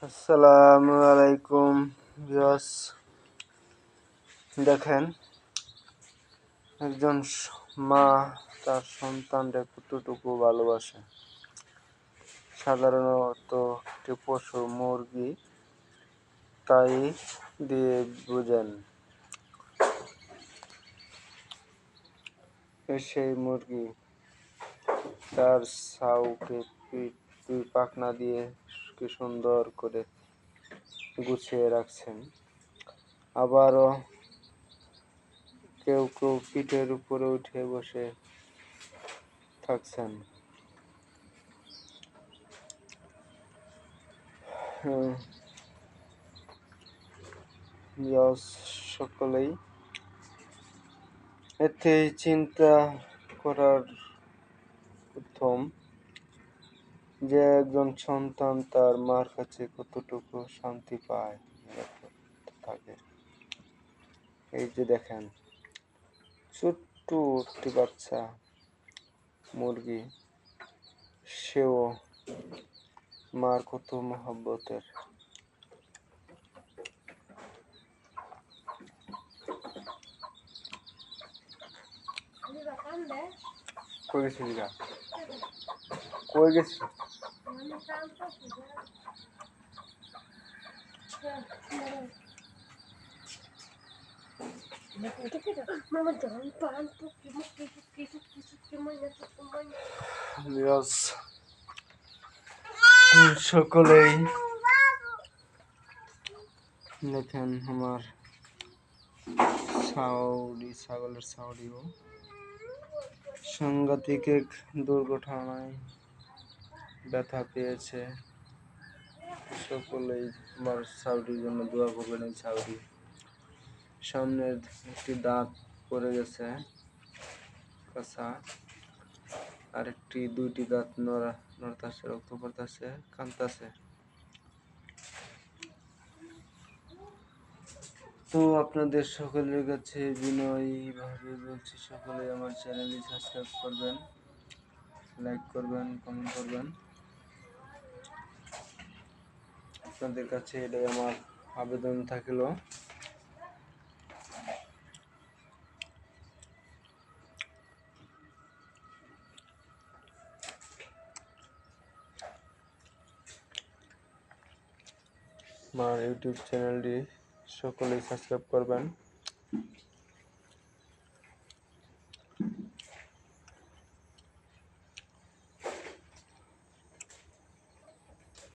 আসসালামু আলাইকুম ভিউয়ার্স। দেখেন, একজন মা তার সন্তানকে কতটুকু ভালোবাসে। সাধারণত একটি পশু মুরগি তাই দিয়ে বুঝেন। সেই মুরগি তার ছাউকে দুই পাখনা দিয়ে কি সুন্দর করে গুছিয়ে রাখছেন। আবারও কেউ কেউ পিঠের উপরে উঠে বসে থাকছেন। সকলেই এতে চিন্তা করার প্রথম যে একজন সন্তান তার মার কাছে কতটুকু শান্তি পায় থাকে। এই যে দেখেন, ছোট্ট একটি বাচ্চা মুরগি, সেও মার কত মহব্বতের। কই গেছিলি গা? কই গেছি? সকলেই দেখেন, আমার ছাগলের ছাউরিও সাংঘাতিক এক দুর্ঘটনায় ব্যথা পেয়েছে। সকলেই আমার ছাউরির জন্য দোয়া করবেন। এই ছাউরি সামনের একটি দাঁত পড়ে গেছে কাঁচা, আর দুইটি দাঁত নড়তাছে, রক্ত পড়তাছে, কাঁদতাছে। তো আপনাদের সকলের কাছে বিনয়ীভাবে বলছি, সকলে আমার চ্যানেলটি সাবস্ক্রাইব করবেন, লাইক করবেন, কমেন্ট করবেন। আপনাদের কাছে এটাই আমার আবেদন থাকলো। আমার ইউটিউব চ্যানেলটি সকলেই সাবস্ক্রাইব করবেন।